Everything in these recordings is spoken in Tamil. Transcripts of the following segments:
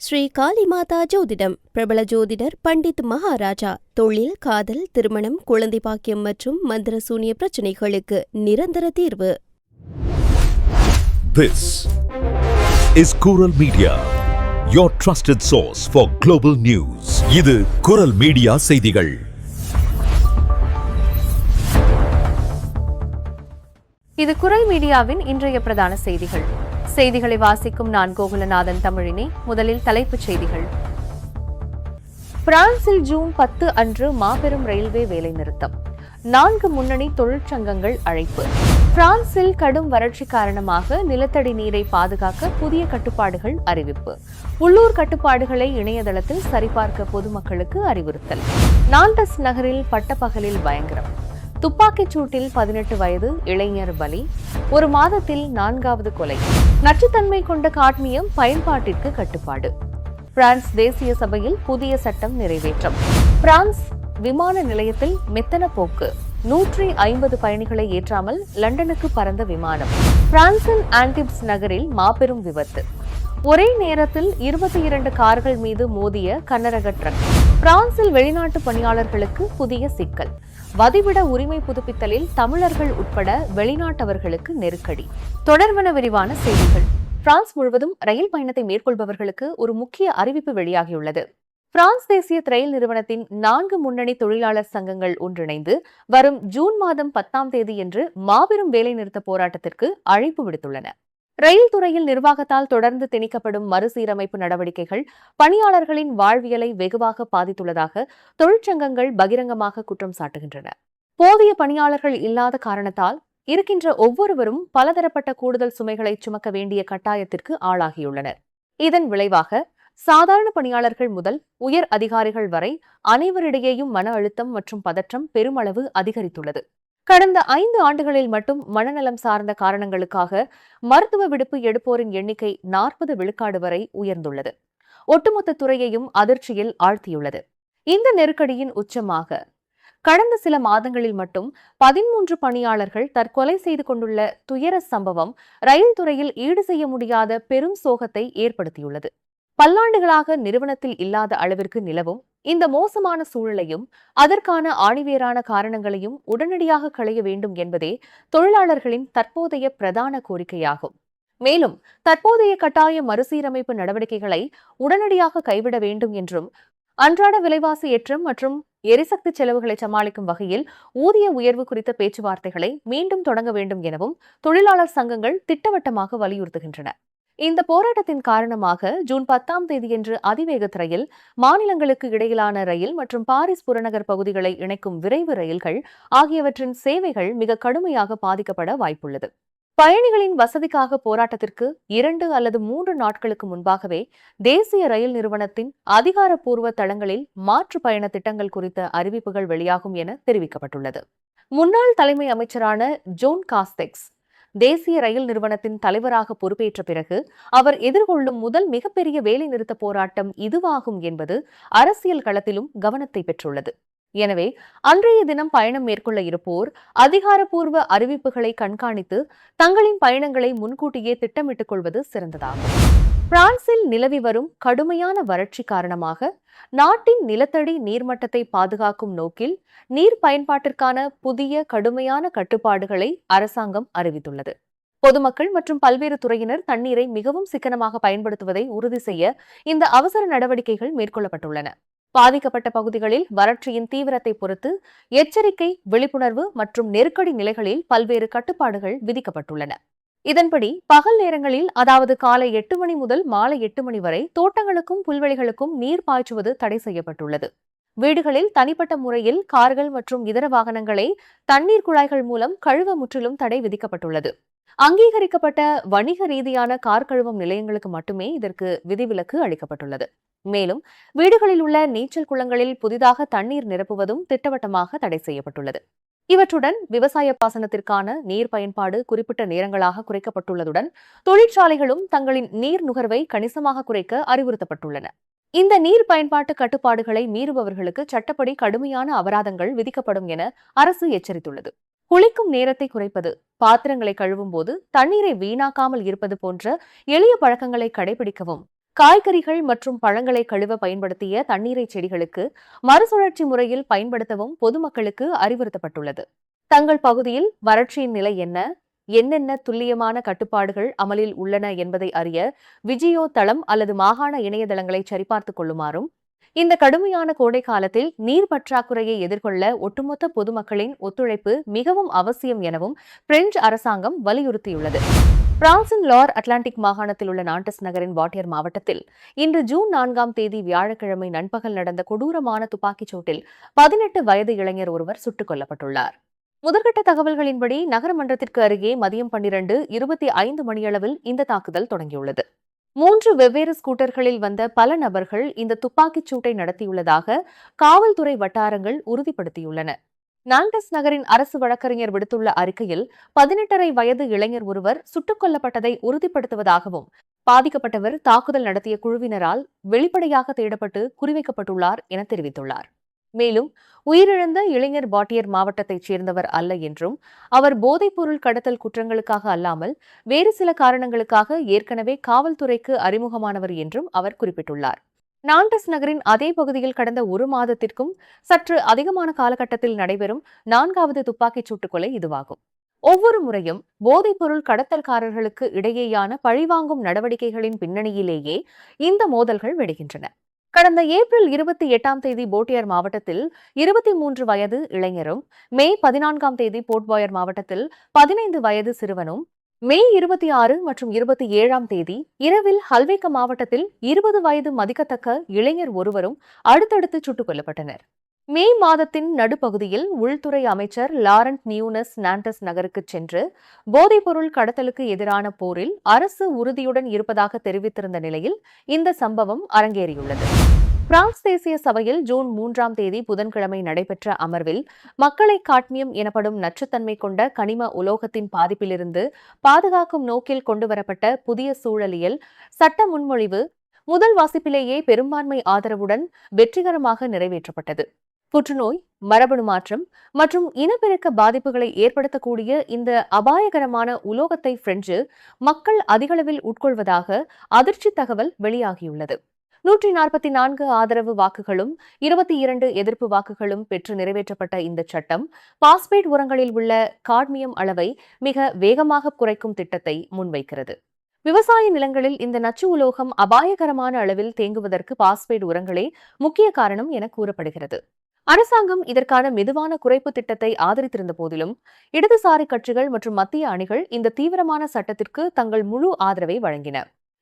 ஸ்ரீ காளிமாதா ஜோதிடம் பிரபல ஜோதிடர் பண்டித் மகாராஜா. தொழில், காதல், திருமணம், குழந்தை பாக்கியம் மற்றும் மந்திர சூனிய பிரச்சனைகளுக்கு நிரந்தர தீர்வு. This is Kural Media, your trusted source for global news. இது குரல் மீடியா செய்திகள். இது குரல் மீடியாவின் இன்றைய பிரதான செய்திகள். செய்திகளை வாசிக்கும் நான் கோகுலநாதன் தமிழினி. முதலில் தலைப்புச் செய்திகள். பிரான்சில் ஜூன் 10 அன்று மாபெரும் ரயில்வே வேலைநிறுத்தம். 4 முன்னணி தொழிற்சங்கங்கள் அழைப்பு. பிரான்சில் கடும் வறட்சி காரணமாக நிலத்தடி நீரை பாதுகாக்க புதிய கட்டுப்பாடுகள் அறிவிப்பு. உள்ளூர் கட்டுப்பாடுகளை இணையதளத்தில் சரிபார்க்க பொதுமக்களுக்கு அறிவுறுத்தல். நான்டஸ் நகரில் பட்டப்பகலில் பயங்கரம். துப்பாக்கிச் சூட்டில் 18 வயது இளைஞர் பலி. ஒரு மாதத்தில் 4வது கொலை. நச்சுத்தன்மை கொண்ட காட்மியம் பயன்பாட்டிற்கு கட்டுப்பாடு. பிரான்ஸ் தேசிய சபையில் புதிய சட்டம் நிறைவேற்றம். பிரான்ஸ் விமான நிலையத்தில் மெத்தன போக்கு. 150 பயணிகளை ஏற்றாமல் லண்டனுக்கு பறந்த விமானம். பிரான்சின் ஆன்டிப்ஸ் நகரில் மாபெரும் விபத்து. ஒரே நேரத்தில் 22 கார்கள் மீது மோதிய கனரக ட்ரக். பிரான்சில் வெளிநாட்டு பணியாளர்களுக்கு புதிய சிக்கல். வதிவிட உரிமை புதுப்பித்தலில் தமிழர்கள் உட்பட வெளிநாட்டவர்களுக்கு நெருக்கடி. தொடர்வன விரிவான செய்திகள். பிரான்ஸ் முழுவதும் ரயில் பயணத்தை மேற்கொள்பவர்களுக்கு ஒரு முக்கிய அறிவிப்பு வெளியாகியுள்ளது. பிரான்ஸ் தேசிய ரயில் நிறுவனத்தின் 4 முன்னணி தொழிலாளர் சங்கங்கள் ஒன்றிணைந்து வரும் ஜூன் மாதம் 10ஆம் தேதியன்று மாபெரும் வேலைநிறுத்த போராட்டத்திற்கு அழைப்பு விடுத்துள்ளன. ரயில் துறையில் நிர்வாகத்தால் தொடர்ந்து திணிக்கப்படும் மறுசீரமைப்பு நடவடிக்கைகள் பணியாளர்களின் வாழ்வியலை வெகுவாக பாதித்துள்ளதாக தொழிற்சங்கங்கள் பகிரங்கமாக குற்றம் சாட்டுகின்றன. போதிய பணியாளர்கள் இல்லாத காரணத்தால் இருக்கின்ற ஒவ்வொருவரும் பலதரப்பட்ட கூடுதல் சுமைகளை சுமக்க வேண்டிய கட்டாயத்திற்கு ஆளாகியுள்ளனர். இதன் விளைவாக சாதாரண பணியாளர்கள் முதல் உயர் அதிகாரிகள் வரை அனைவரிடையேயும் மன அழுத்தம் மற்றும் பதற்றம் பெருமளவு அதிகரித்துள்ளது. கடந்த 5 ஆண்டுகளில் மட்டும் மனநலம் சார்ந்த காரணங்களுக்காக மருத்துவ விடுப்பு எடுப்போரின் எண்ணிக்கை 40 விழுக்காடு வரை உயர்ந்துள்ளது. ஒட்டுமொத்த துறையையும் அதிர்ச்சியில் ஆழ்த்தியுள்ளது. இந்த நெருக்கடியின் உச்சமாக கடந்த சில மாதங்களில் மட்டும் 13 பணியாளர்கள் தற்கொலை செய்து கொண்டுள்ள துயர சம்பவம் ரயில் துறையில் ஈடு செய்ய முடியாத பெரும் சோகத்தை ஏற்படுத்தியுள்ளது. பல்லாண்டுகளாக நிறுவனத்தில் இல்லாத அளவிற்கு நிலவும் இந்த மோசமான சூழலையும் அதற்கான ஆணிவேரான காரணங்களையும் உடனடியாக களைய வேண்டும் என்பதே தொழிலாளர்களின் தற்போதைய பிரதான கோரிக்கையாகும். மேலும் தற்போதைய கட்டாய மறுசீரமைப்பு நடவடிக்கைகளை உடனடியாக கைவிட வேண்டும் என்றும், அன்றாட விலைவாசி ஏற்றம் மற்றும் எரிசக்தி செலவுகளை சமாளிக்கும் வகையில் ஊதிய உயர்வு குறித்த பேச்சுவார்த்தைகளை மீண்டும் தொடங்க வேண்டும் எனவும் தொழிலாளர் சங்கங்கள் திட்டவட்டமாக வலியுறுத்துகின்றன. இந்த போராட்டத்தின் காரணமாக ஜூன் 10ஆம் தேதியன்று அதிவேக ரயில், மாநிலங்களுக்கு இடையிலான ரயில் மற்றும் பாரிஸ் புறநகர் பகுதிகளை இணைக்கும் விரைவு ரயில்கள் ஆகியவற்றின் சேவைகள் மிக கடுமையாக பாதிக்கப்பட வாய்ப்புள்ளது. பயணிகளின் வசதிக்காக போராட்டத்திற்கு 2 அல்லது 3 நாட்களுக்கு முன்பாகவே தேசிய ரயில் நிறுவனத்தின் அதிகாரப்பூர்வ தளங்களில் மாற்று பயண திட்டங்கள் குறித்த அறிவிப்புகள் வெளியாகும் என தெரிவிக்கப்பட்டுள்ளது. முன்னாள் தலைமை அமைச்சரான ஜோன் காஸ்டெக்ஸ் தேசிய ரயில் நிறுவனத்தின் தலைவராக பொறுப்பேற்ற பிறகு அவர் எதிர்கொள்ளும் முதல் மிகப்பெரிய வேலைநிறுத்த போராட்டம் இதுவாகும் என்பது அரசியல் களத்திலும் கவனத்தை பெற்றுள்ளது. எனவே அன்றைய தினம் பயணம் மேற்கொள்ள இருப்போர் அதிகாரப்பூர்வ அறிவிப்புகளை கண்காணித்து தங்களின் பயணங்களை முன்கூட்டியே திட்டமிட்டுக் கொள்வது சிறந்ததாகும். பிரான்சில் நிலவி வரும் கடுமையான வறட்சி காரணமாக நாட்டின் நிலத்தடி நீர்மட்டத்தை பாதுகாக்கும் நோக்கில் நீர் பயன்பாட்டிற்கான புதிய கடுமையான கட்டுப்பாடுகளை அரசாங்கம் அறிவித்துள்ளது. பொதுமக்கள் மற்றும் பல்வேறு துறையினர் தண்ணீரை மிகவும் சிக்கனமாக பயன்படுத்துவதை உறுதி செய்ய இந்த அவசர நடவடிக்கைகள் மேற்கொள்ளப்பட்டுள்ளன. பாதிக்கப்பட்ட பகுதிகளில் வறட்சியின் தீவிரத்தை பொறுத்து எச்சரிக்கை, விழிப்புணர்வு மற்றும் நெருக்கடி நிலைகளில் பல்வேறு கட்டுப்பாடுகள் விதிக்கப்பட்டுள்ளன. இதன்படி பகல் நேரங்களில், அதாவது காலை 8 மணி முதல் மாலை 8 மணி வரை தோட்டங்களுக்கும் புல்வெளிகளுக்கும் நீர் பாய்ச்சுவது தடை செய்யப்பட்டுள்ளது. வீடுகளில் தனிப்பட்ட முறையில் கார்கள் மற்றும் இதர வாகனங்களை தண்ணீர் குழாய்கள் மூலம் கழுவ முற்றிலும் தடை விதிக்கப்பட்டுள்ளது. அங்கீகரிக்கப்பட்ட வணிக ரீதியான கார் கழுவும் நிலையங்களுக்கு மட்டுமே இதற்கு விதிவிலக்கு அளிக்கப்பட்டுள்ளது. மேலும் வீடுகளில் உள்ள நீச்சல் குளங்களில் புதிதாக தண்ணீர் நிரப்புவதும் திட்டவட்டமாக தடை செய்யப்பட்டுள்ளது. இவற்றுடன் விவசாய பாசனத்திற்கான நீர் பயன்பாடு குறிப்பிட்ட நேரங்களாக குறைக்கப்பட்டுள்ளதுடன் தொழிற்சாலைகளும் தங்களின் நீர் நுகர்வை கணிசமாக குறைக்க அறிவுறுத்தப்பட்டுள்ளன. இந்த நீர் பயன்பாட்டு கட்டுப்பாடுகளை மீறுபவர்களுக்கு சட்டப்படி கடுமையான அபராதங்கள் விதிக்கப்படும் என அரசு எச்சரித்துள்ளது. குளிக்கும் நேரத்தை குறைப்பது, பாத்திரங்களை கழுவும் போது தண்ணீரை வீணாக்காமல் இருப்பது போன்ற எளிய பழக்கங்களை கடைபிடிக்கவும் காய்கறிகள் மற்றும் பழங்களை கழுவ பயன்படுத்திய தண்ணீரை செடிகளுக்கு மறுசுழற்சி முறையில் பயன்படுத்தவும் பொதுமக்களுக்கு அறிவுறுத்தப்பட்டுள்ளது. தங்கள் பகுதியில் வறட்சியின் நிலை என்னென்ன துல்லியமான கட்டுப்பாடுகள் அமலில் உள்ளன என்பதை அறிய விஜியோ தளம் அல்லது மாகாண இணையதளங்களை சரிபார்த்துக் கொள்ளுமாறும், இந்த கடுமையான கோடை காலத்தில் நீர் பற்றாக்குறையை எதிர்கொள்ள ஒட்டுமொத்த பொதுமக்களின் ஒத்துழைப்பு மிகவும் அவசியம் எனவும் பிரெஞ்சு அரசாங்கம் வலியுறுத்தியுள்ளது. பிரான்சின் லார் அட்லாண்டிக் மாகாணத்தில் உள்ள நாண்டஸ் நகரின் வாட்டியர் மாவட்டத்தில் இன்று ஜூன் 4ஆம் தேதி வியாழக்கிழமை நண்பகல் நடந்த கொடூரமான துப்பாக்கிச் சூட்டில் 18 வயது இளைஞர் ஒருவர் சுட்டுக் கொல்லப்பட்டுள்ளார். முதற்கட்ட தகவல்களின்படி நகரமன்றத்திற்கு அருகே மதியம் 12:25 மணியளவில் இந்த தாக்குதல் தொடங்கியுள்ளது. 3 வெவ்வேறு ஸ்கூட்டர்களில் வந்த பல நபர்கள் இந்த துப்பாக்கிச் சூட்டை நடத்தியுள்ளதாக காவல்துறை வட்டாரங்கள் உறுதிப்படுத்தியுள்ளன. நாண்டஸ் நகரின் அரசு வழக்கறிஞர் விடுத்துள்ள அறிக்கையில் 18.5 வயது இளைஞர் ஒருவர் சுட்டுக் கொல்லப்பட்டதை உறுதிப்படுத்துவதாகவும், பாதிக்கப்பட்டவர் தாக்குதல் நடத்திய குழுவினரால் வெளிப்படையாக தேடப்பட்டு குறிவைக்கப்பட்டுள்ளார் என தெரிவித்துள்ளார். மேலும் உயிரிழந்த இளைஞர் வாட்டியர் மாவட்டத்தைச் சேர்ந்தவர் அல்ல என்றும், அவர் போதைப்பொருள் கடத்தல் குற்றங்களுக்காக அல்லாமல் வேறு சில காரணங்களுக்காக ஏற்கனவே காவல்துறைக்கு அறிமுகமானவர் என்றும் அவர் குறிப்பிட்டுள்ளார். நாண்டஸ் நகரின் அதே பகுதியில் கடந்த 1 மாதத்திற்கும் சற்று அதிகமான காலகட்டத்தில் நடைபெறும் 4வது துப்பாக்கிச் சூட்டுக் கொலை இதுவாகும். ஒவ்வொரு முறையும் போதைப்பொருள் கடத்தல்காரர்களுக்கு இடையேயான பழிவாங்கும் நடவடிக்கைகளின் பின்னணியிலேயே இந்த மோதல்கள் வெடிக்கின்றன. கடந்த ஏப்ரல் 28ஆம் தேதி போட்டியர் மாவட்டத்தில் 23 வயது இளைஞரும், மே 14ஆம் தேதி போர்ட்பாயர் மாவட்டத்தில் 15 வயது சிறுவனும், மே 26 மற்றும் 27ஆம் தேதி இரவில் ஹல்வேக்க மாவட்டத்தில் 20 வயது மதிக்கத்தக்க இளைஞர் ஒருவரும் அடுத்தடுத்து சுட்டுக் கொல்லப்பட்டனர். மே மாதத்தின் நடுப்பகுதியில் உள்துறை அமைச்சர் லாரண்ட் நியூனஸ் நாண்டஸ் நகருக்கு சென்று போதைப்பொருள் கடத்தலுக்கு எதிரான போரில் அரசு உறுதியுடன் இருப்பதாக தெரிவித்திருந்த நிலையில் இந்த சம்பவம் அரங்கேறியுள்ளது. பிரான்ஸ் தேசிய சபையில் ஜூன் 3ஆம் தேதி புதன்கிழமை நடைபெற்ற அமர்வில் மக்களை காட்மியம் எனப்படும் நச்சுத்தன்மை கொண்ட கனிம உலோகத்தின் பாதிப்பிலிருந்து பாதுகாக்கும் நோக்கில் கொண்டுவரப்பட்ட புதிய சூழலியல் சட்ட முன்மொழிவு முதல் வாசிப்பிலேயே பெரும்பான்மை ஆதரவுடன் வெற்றிகரமாக நிறைவேற்றப்பட்டது. புற்றுநோய், மரபணு மாற்றம் மற்றும் இனப்பெருக்க பாதிப்புகளை ஏற்படுத்தக்கூடிய இந்த அபாயகரமான உலோகத்தை பிரெஞ்சு மக்கள் அதிகளவில் உட்கொள்வதாக அதிர்ச்சி தகவல் வெளியாகியுள்ளது. 144 ஆதரவு வாக்குகளும் 22 எதிர்ப்பு வாக்குகளும் பெற்று நிறைவேற்றப்பட்ட இந்த சட்டம் பாஸ்பேட் உரங்களில் உள்ள காட்மியம் அளவை மிக வேகமாக குறைக்கும் திட்டத்தை முன்வைக்கிறது. விவசாய நிலங்களில் இந்த நச்சு உலோகம் அபாயகரமான அளவில் தேங்குவதற்கு பாஸ்பேட் உரங்களே முக்கிய காரணம் என கூறப்படுகிறது. அரசாங்கம் இதற்கான மெதுவான குறைப்பு திட்டத்தை ஆதரித்திருந்த போதிலும் இடதுசாரி கட்சிகள் மற்றும் மத்திய அணிகள் இந்த தீவிரமான சட்டத்திற்கு தங்கள் முழு ஆதரவை வழங்கின.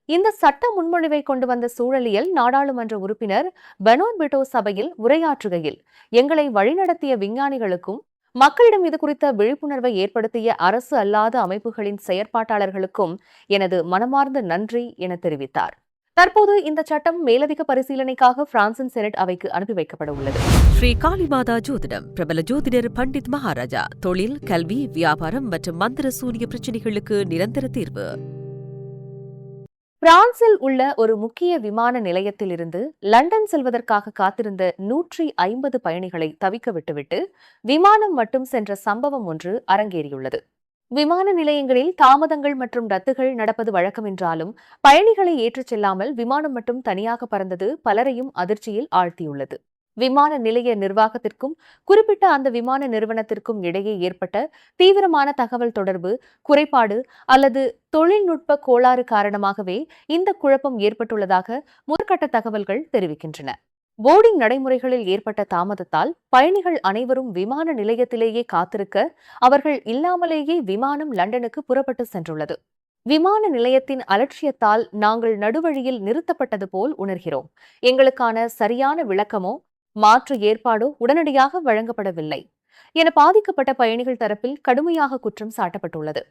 இந்த சட்ட முன்மொழிவை கொண்டு வந்த சூழலியல் நாடாளுமன்ற உறுப்பினர் பெனோட் பிட்டோ சபையில் உரையாற்றுகையில், எங்களை வழிநடத்திய விஞ்ஞானிகளுக்கும் மக்களிடம் இது குறித்த விழிப்புணர்வை ஏற்படுத்திய அரசு அல்லாத அமைப்புகளின் செயற்பாட்டாளர்களுக்கும் எனது மனமார்ந்த நன்றி என தெரிவித்தார். தற்போது இந்த சட்டம் மேலதிக பரிசீலனைக்காக பிரான்சின் செனட் அவைக்கு அனுப்பி வைக்கப்பட உள்ளது. ஸ்ரீ காளிமாதா ஜோதிடம் பிரபல ஜோதிடர் பண்டித் மகாராஜா. தொழில், கல்வி, வியாபாரம் மற்றும் மந்திர சூனிய பிரச்சனைகளுக்கு நிரந்தர தீர்வு. பிரான்சில் உள்ள ஒரு முக்கிய விமான நிலையத்திலிருந்து லண்டன் செல்வதற்காக காத்திருந்த 150 பயணிகளை தவிக்க விட்டுவிட்டு விமானம் மட்டும் சென்ற சம்பவம் ஒன்று அரங்கேறியுள்ளது. விமான நிலையங்களில் தாமதங்கள் மற்றும் ரத்துகள் நடப்பது வழக்கம் என்றாலும் பயணிகளை ஏற்றுச் செல்லாமல் விமானம் மட்டும் தனியாக பறந்தது பலரையும் அதிர்ச்சியில் ஆழ்த்தியுள்ளது. விமான நிலைய நிர்வாகத்திற்கும் குறிப்பிட்ட அந்த விமான நிறுவனத்திற்கும் இடையே ஏற்பட்ட தீவிரமான தகவல் தொடர்பு குறைபாடு அல்லது தொழில்நுட்ப கோளாறு காரணமாகவே இந்த குழப்பம் ஏற்பட்டுள்ளதாக முதற்கட்ட தகவல்கள் தெரிவிக்கின்றன. போர்டிங் நடைமுறைகளில் ஏற்பட்ட தாமதத்தால் பயணிகள் அனைவரும் விமான நிலையத்திலேயே காத்திருக்க அவர்கள் இல்லாமலேயே விமானம் லண்டனுக்கு புறப்பட்டு சென்றுள்ளது. விமான நிலையத்தின் அலட்சியத்தால் நாங்கள் நடுவழியில் நிறுத்தப்பட்டது போல் உணர்கிறோம். எங்களுக்கான சரியான விளக்கமோ மாற்று ஏற்பாடோ உடனடியாக வழங்கப்படவில்லை என பாதிக்கப்பட்ட பயணிகள் தரப்பில் கடுமையாக குற்றம் சாட்டப்பட்டுள்ளது.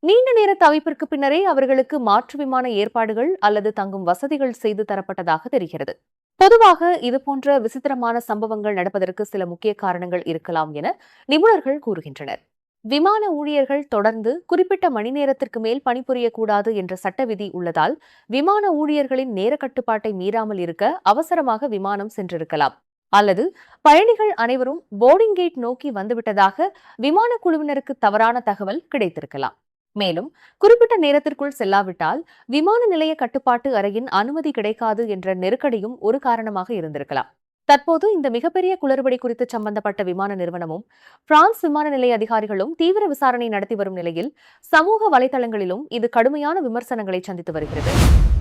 நீண்ட நேர தவிப்பிற்கு பின்னரே அவர்களுக்கு மாற்று விமான ஏற்பாடுகள் அல்லது தங்கும் வசதிகள் செய்து தரப்பட்டதாக தெரிகிறது. பொதுவாக இதுபோன்ற விசித்திரமான சம்பவங்கள் நடப்பதற்கு சில முக்கிய காரணங்கள் இருக்கலாம் என நிபுணர்கள் கூறுகின்றனர். விமான ஊழியர்கள் தொடர்ந்து குறிப்பிட்ட மணி நேரத்திற்கு மேல் பணிபுரியக்கூடாது என்ற சட்ட விதி உள்ளதால் விமான ஊழியர்களின் நேர கட்டுப்பாட்டை மீறாமல் இருக்க அவசரமாக விமானம் சென்றிருக்கலாம். அல்லது பயணிகள் அனைவரும் போர்டிங் கேட் நோக்கி வந்துவிட்டதாக விமான குழுவினருக்கு தவறான தகவல் கிடைத்திருக்கலாம். மேலும் குறிப்பிட்ட நேரத்திற்குள் செல்லாவிட்டால் விமான நிலைய கட்டுப்பாட்டு அறையின் அனுமதி கிடைக்காது என்ற நெருக்கடியும் ஒரு காரணமாக இருந்திருக்கலாம். தற்போது இந்த மிகப்பெரிய குளறுபடி குறித்து சம்பந்தப்பட்ட விமான நிறுவனமும் பிரான்ஸ் விமான நிலைய அதிகாரிகளும் தீவிர விசாரணை நடத்தி வரும் நிலையில் சமூக வலைதளங்களிலும் இது கடுமையான விமர்சனங்களை சந்தித்து வருகிறது.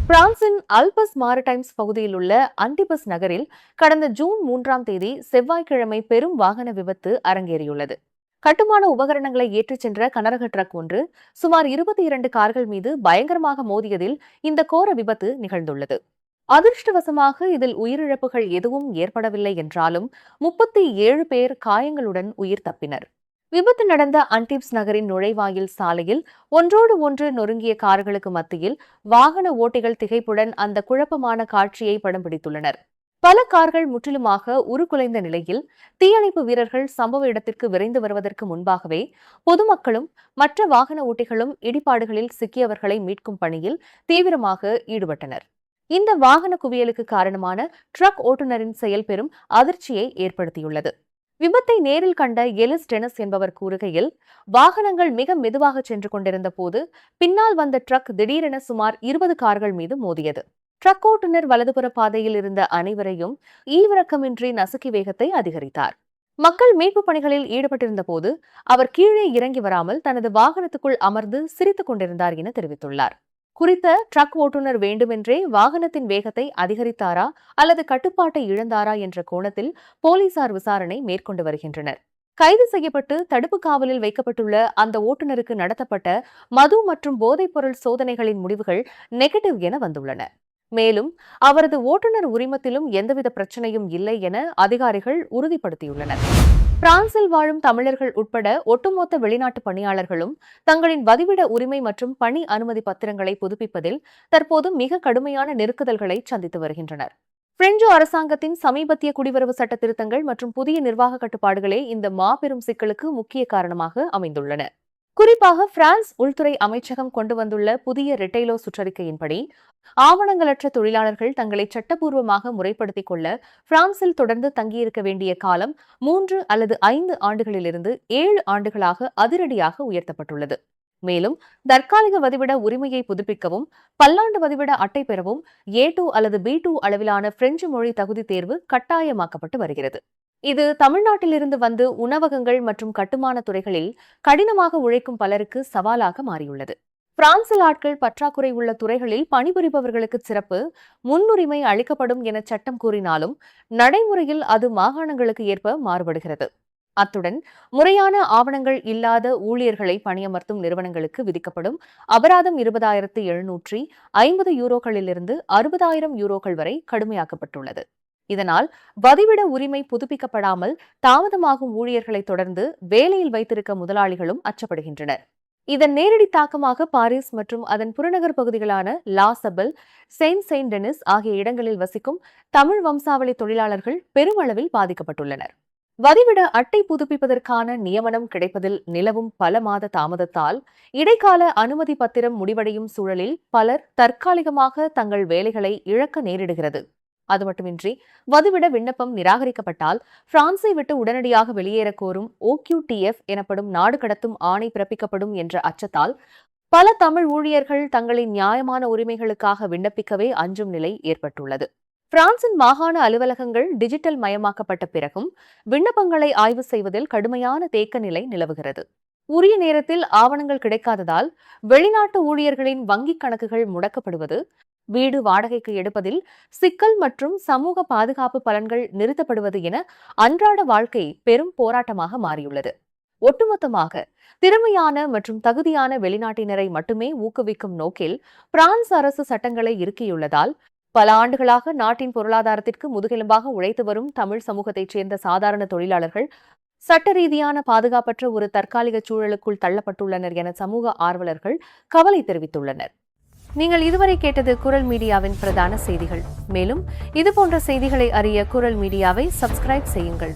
பிரான்சின் அல்பஸ் மாரிடைம்ஸ் பகுதியில் உள்ள அன்டிபஸ் நகரில் கடந்த ஜூன் 3ஆம் தேதி செவ்வாய்க்கிழமை பெரும் வாகன விபத்து அரங்கேறியுள்ளது. கட்டுமான உபகரணங்களை ஏற்றிச் சென்ற கனரக ட்ரக் ஒன்று சுமார் 22 கார்கள் மீது பயங்கரமாக மோதியதில் இந்த கோர விபத்து நிகழ்ந்துள்ளது. அதிர்ஷ்டவசமாக இதில் உயிரிழப்புகள் எதுவும் ஏற்படவில்லை என்றாலும் 37 பேர் காயங்களுடன் உயிர் தப்பினர். விபத்து நடந்த அன்டிப்ஸ் நகரின் நுழைவாயில் சாலையில் ஒன்றோடு ஒன்று நொறுங்கிய கார்களுக்கு மத்தியில் வாகன ஓட்டிகள் திகைப்புடன் அந்த குழப்பமான காட்சியை படம் பிடித்துள்ளனர். பல கார்கள் முற்றிலுமாக உருக்குலைந்த நிலையில் தீயணைப்பு வீரர்கள் சம்பவ இடத்திற்கு விரைந்து வருவதற்கு முன்பாகவே பொதுமக்களும் மற்ற வாகன ஓட்டிகளும் இடிபாடுகளில் சிக்கியவர்களை மீட்கும் பணியில் தீவிரமாக ஈடுபட்டனர். இந்த வாகன குவியலுக்கு காரணமான ட்ரக் ஓட்டுநரின் செயல் பெரும் அதிர்ச்சியை ஏற்படுத்தியுள்ளது. விபத்தை நேரில் கண்ட எலிஸ் டெனிஸ் என்பவர் கூறுகையில், வாகனங்கள் மிக மெதுவாக சென்று கொண்டிருந்த போது பின்னால் வந்த ட்ரக் திடீரென சுமார் 20 கார்கள் மீது மோதியது. ட்ரக் ஓட்டுநர் வலதுபுற பாதையில் இருந்த அனைவரையும் ஈவிரக்கமின்றி நசுக்கி வேகத்தை அதிகரித்தார். மக்கள் மீட்பு பணிகளில் ஈடுபட்டிருந்த போது அவர் கீழே இறங்கி வராமல் தனது வாகனத்துக்குள் அமர்ந்து சிரித்துக் கொண்டிருந்தார் என தெரிவித்துள்ளார். குறித்த ட்ரக் ஓட்டுநர் வேண்டுமென்றே வாகனத்தின் வேகத்தை அதிகரித்தாரா அல்லது கட்டுப்பாட்டை இழந்தாரா என்ற கோணத்தில் போலீசார் விசாரணை மேற்கொண்டு வருகின்றனர். கைது செய்யப்பட்டு தடுப்பு காவலில் வைக்கப்பட்டுள்ள அந்த ஓட்டுநருக்கு நடத்தப்பட்ட மது மற்றும் போதைப்பொருள் சோதனைகளின் முடிவுகள் நெகட்டிவ் என வந்துள்ளன. மேலும் அவரது ஓட்டுநர் உரிமத்திலும் எந்தவித பிரச்சனையும் இல்லை என அதிகாரிகள் உறுதிப்படுத்தியுள்ளனர். பிரான்சில் வாழும் தமிழர்கள் உட்பட ஒட்டுமொத்த வெளிநாட்டு பணியாளர்களும் தங்களின் வதிவிட உரிமை மற்றும் பணி அனுமதி பத்திரங்களை புதுப்பிப்பதில் தற்போது மிக கடுமையான நெருக்குதல்களை சந்தித்து வருகின்றனர். பிரெஞ்சு அரசாங்கத்தின் சமீபத்திய குடிவரவு சட்ட திருத்தங்கள் மற்றும் புதிய நிர்வாக கட்டுப்பாடுகளே இந்த மாபெரும் சிக்கலுக்கு முக்கிய காரணமாக அமைந்துள்ளன. குறிப்பாக பிரான்ஸ் உள்துறை அமைச்சகம் கொண்டு வந்துள்ள புதிய ரெட்டைலோ சுற்றறிக்கையின்படி ஆவணங்களற்ற தொழிலாளர்கள் தங்களை சட்டப்பூர்வமாக முறைப்படுத்திக் கொள்ள பிரான்சில் தொடர்ந்து தங்கியிருக்க வேண்டிய காலம் 3 அல்லது 5 ஆண்டுகளிலிருந்து 7 ஆண்டுகளாக அதிரடியாக உயர்த்தப்பட்டுள்ளது. மேலும் தற்காலிக வதிவிட உரிமையை புதுப்பிக்கவும் பல்லாண்டு வதிவிட அட்டை பெறவும் A2 அல்லது B2 அளவிலான பிரெஞ்சு மொழி தகுதி தேர்வு கட்டாயமாக்கப்பட்டு வருகிறது. இது தமிழ்நாட்டிலிருந்து வந்து உணவகங்கள் மற்றும் கட்டுமான துறைகளில் கடினமாக உழைக்கும் பலருக்கு சவாலாக மாறியுள்ளது. பிரான்சில் ஆட்கள் பற்றாக்குறை உள்ள துறைகளில் பணிபுரிபவர்களுக்கு சிறப்பு முன்னுரிமை அளிக்கப்படும் என சட்டம் கூறினாலும் நடைமுறையில் அது மாகாணங்களுக்கு ஏற்ப மாறுபடுகிறது. அத்துடன் முறையான ஆவணங்கள் இல்லாத ஊழியர்களை பணியமர்த்தும் நிறுவனங்களுக்கு விதிக்கப்படும் அபராதம் 20,750 யூரோக்களிலிருந்து 60,000 யூரோக்கள் வரை கடுமையாக்கப்பட்டுள்ளது. இதனால் வதிவிட உரிமை புதுப்பிக்கப்படாமல் தாமதமாகும் ஊழியர்களை தொடர்ந்து வேலையில் வைத்திருக்க முதலாளிகளும் அச்சப்படுகின்றனர். இதன் நேரடி தாக்கமாக பாரிஸ் மற்றும் அதன் புறநகர் பகுதிகளான லா சபல், செயின்ட் டெனிஸ் ஆகிய இடங்களில் வசிக்கும் தமிழ் வம்சாவளி தொழிலாளர்கள் பெருமளவில் பாதிக்கப்பட்டுள்ளனர். வதிவிட அட்டை புதுப்பிப்பதற்கான நியமனம் கிடைப்பதில் நிலவும் பல மாத தாமதத்தால் இடைக்கால அனுமதி பத்திரம் முடிவடையும் சூழலில் பலர் தற்காலிகமாக தங்கள் வேலைகளை இழக்க நேரிடுகிறது. அது மட்டுமின்றி வதிவிட விண்ணப்பம் நிராகரிக்கப்பட்டால் பிரான்சை விட்டு உடனடியாக வெளியேற கோரும் OQTF எனப்படும் நாடு கடத்தும் ஆணை பிறப்பிக்கப்படும் என்ற அச்சத்தால் பல தமிழ் ஊழியர்கள் தங்களின் நியாயமான உரிமைகளுக்காக விண்ணப்பிக்கவே அஞ்சும் நிலை ஏற்பட்டுள்ளது. பிரான்சின் மாகாண அலுவலகங்கள் டிஜிட்டல் மயமாக்கப்பட்ட பிறகும் விண்ணப்பங்களை ஆய்வு செய்வதில் கடுமையான தேக்க நிலை நிலவுகிறது. உரிய நேரத்தில் ஆவணங்கள் கிடைக்காததால் வெளிநாட்டு ஊழியர்களின் வங்கிக் கணக்குகள் முடக்கப்படுவது, வீடு வாடகைக்கு எடுப்பதில் சிக்கல் மற்றும் சமூக பாதுகாப்பு பலன்கள் நிறுத்தப்படுவது என அன்றாட வாழ்க்கை பெரும் போராட்டமாக மாறியுள்ளது. ஒட்டுமொத்தமாக திறமையான மற்றும் தகுதியான வெளிநாட்டினரை மட்டுமே ஊக்குவிக்கும் நோக்கில் பிரான்ஸ் அரசு சட்டங்களை இறுக்கியுள்ளதால் பல ஆண்டுகளாக நாட்டின் பொருளாதாரத்திற்கு முதுகெலும்பாக உழைத்து வரும் தமிழ் சமூகத்தைச் சேர்ந்த சாதாரண தொழிலாளர்கள் சட்ட ரீதியான பாதுகாப்பற்ற ஒரு தற்காலிக சூழலுக்குள் தள்ளப்பட்டுள்ளனர் என சமூக ஆர்வலர்கள் கவலை தெரிவித்துள்ளனர். நீங்கள் இதுவரை கேட்டது குரல் மீடியாவின் பிரதான செய்திகள். மேலும் இதுபோன்ற செய்திகளை அறிய குரல் மீடியாவை சப்ஸ்கிரைப் செய்யுங்கள்.